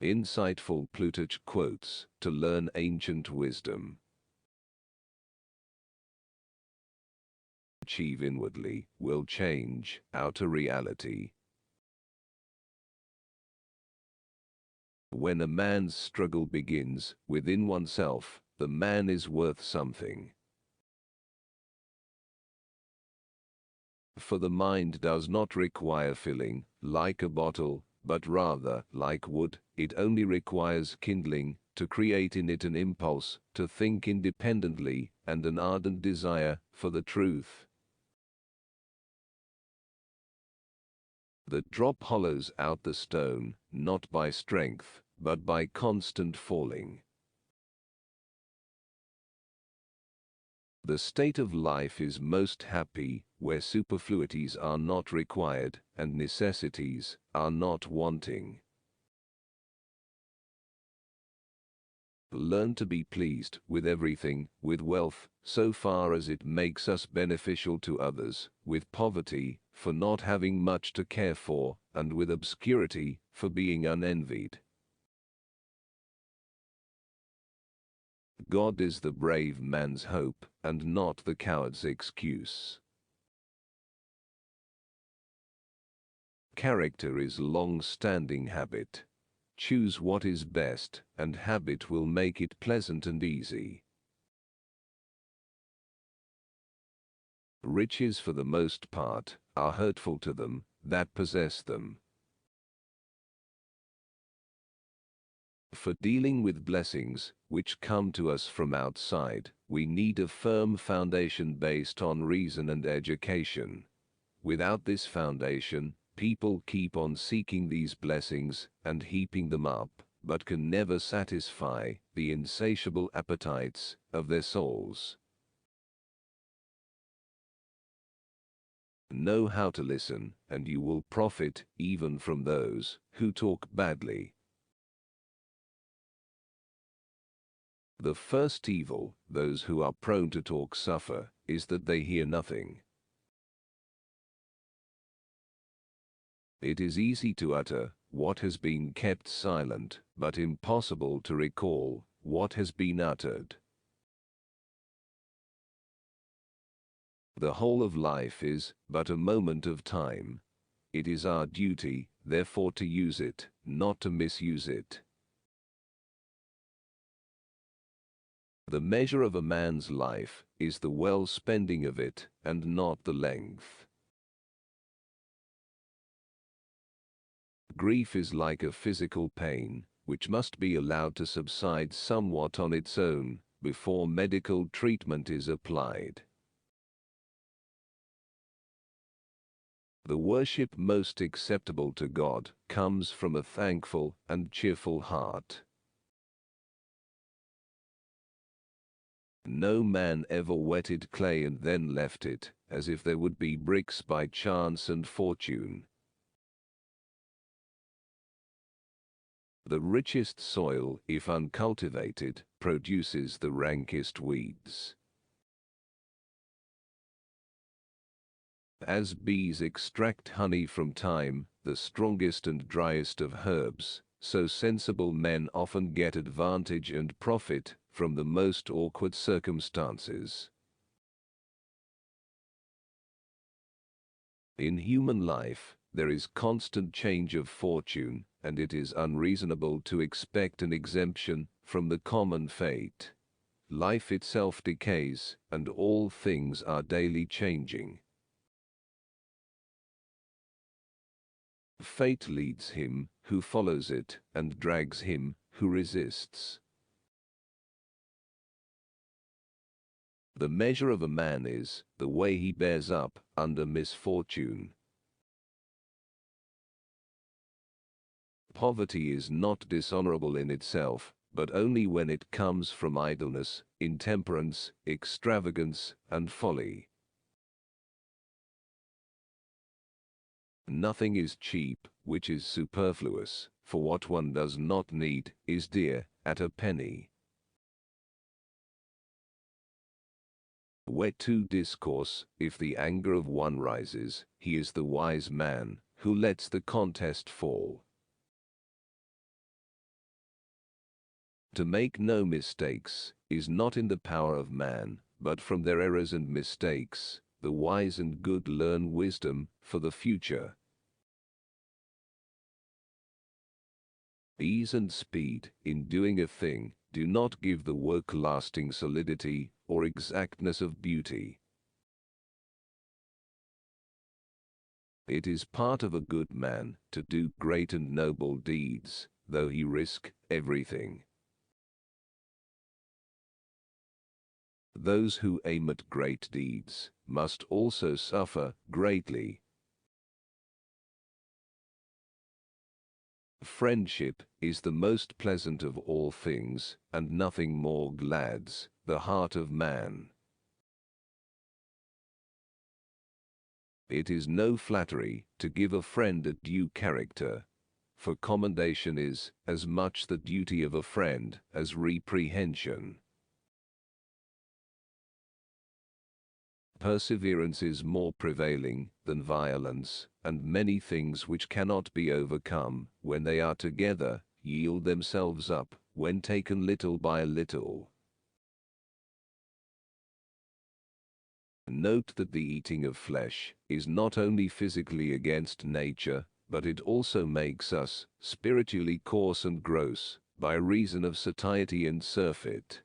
Insightful Plutarch quotes to learn ancient wisdom. Achieve inwardly will change outer reality. When a man's struggle begins within oneself, the man is worth something. For the mind does not require filling, like a bottle, but rather, like wood, it only requires kindling, to create in it an impulse, to think independently, and an ardent desire for the truth. The drop hollows out the stone, not by strength, but by constant falling. The state of life is most happy, where superfluities are not required, and necessities are not wanting. Learn to be pleased with everything, with wealth, so far as it makes us beneficial to others, with poverty, for not having much to care for, and with obscurity, for being unenvied. God is the brave man's hope, and not the coward's excuse. Character is long-standing habit. Choose what is best, and habit will make it pleasant and easy. Riches, for the most part, are hurtful to them that possess them. For dealing with blessings, which come to us from outside, we need a firm foundation based on reason and education. Without this foundation, people keep on seeking these blessings and heaping them up, but can never satisfy the insatiable appetites of their souls. Know how to listen, and you will profit even from those who talk badly. The first evil those who are prone to talk suffer is that they hear nothing. It is easy to utter what has been kept silent, but impossible to recall what has been uttered. The whole of life is but a moment of time. It is our duty, therefore, to use it, not to misuse it. The measure of a man's life is the well-spending of it, and not the length. Grief is like a physical pain, which must be allowed to subside somewhat on its own, before medical treatment is applied. The worship most acceptable to God comes from a thankful and cheerful heart. No man ever wetted clay and then left it, as if there would be bricks by chance and fortune. The richest soil, if uncultivated, produces the rankest weeds. As bees extract honey from thyme, the strongest and driest of herbs, so sensible men often get advantage and profit from the most awkward circumstances. In human life, there is constant change of fortune, and it is unreasonable to expect an exemption from the common fate. Life itself decays, and all things are daily changing. Fate leads him who follows it, and drags him who resists. The measure of a man is the way he bears up under misfortune. Poverty is not dishonorable in itself, but only when it comes from idleness, intemperance, extravagance, and folly. Nothing is cheap which is superfluous, for what one does not need is dear at a penny. Where two discourse, if the anger of one rises, he is the wise man who lets the contest fall. To make no mistakes is not in the power of man, but from their errors and mistakes, the wise and good learn wisdom for the future. Ease and speed in doing a thing do not give the work lasting solidity or exactness of beauty. It is part of a good man to do great and noble deeds, though he risk everything. Those who aim at great deeds must also suffer greatly. Friendship is the most pleasant of all things, and nothing more glads the heart of man. It is no flattery to give a friend a due character, for commendation is as much the duty of a friend as reprehension. Perseverance is more prevailing than violence, and many things which cannot be overcome when they are together yield themselves up when taken little by little. Note that the eating of flesh is not only physically against nature, but it also makes us spiritually coarse and gross by reason of satiety and surfeit.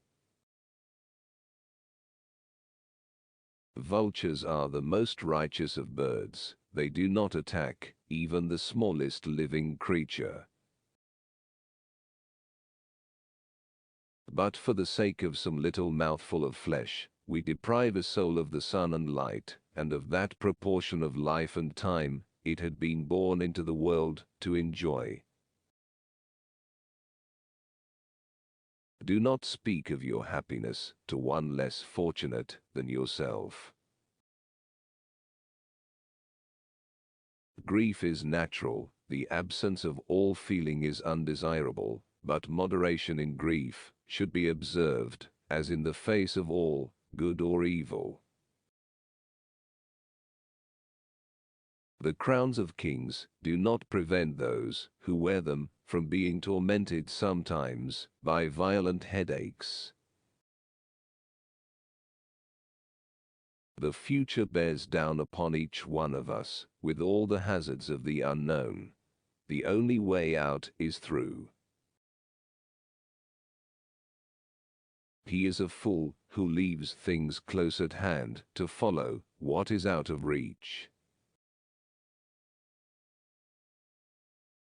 Vultures are the most righteous of birds. They do not attack even the smallest living creature. But for the sake of some little mouthful of flesh, we deprive a soul of the sun and light, and of that proportion of life and time it had been born into the world to enjoy. Do not speak of your happiness to one less fortunate than yourself. Grief is natural, the absence of all feeling is undesirable, but moderation in grief should be observed, as in the face of all, good or evil. The crowns of kings do not prevent those who wear them from being tormented sometimes by violent headaches. The future bears down upon each one of us with all the hazards of the unknown. The only way out is through. He is a fool who leaves things close at hand to follow what is out of reach.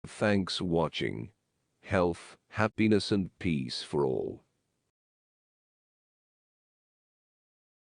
Thanks for watching. Health, happiness and peace for all.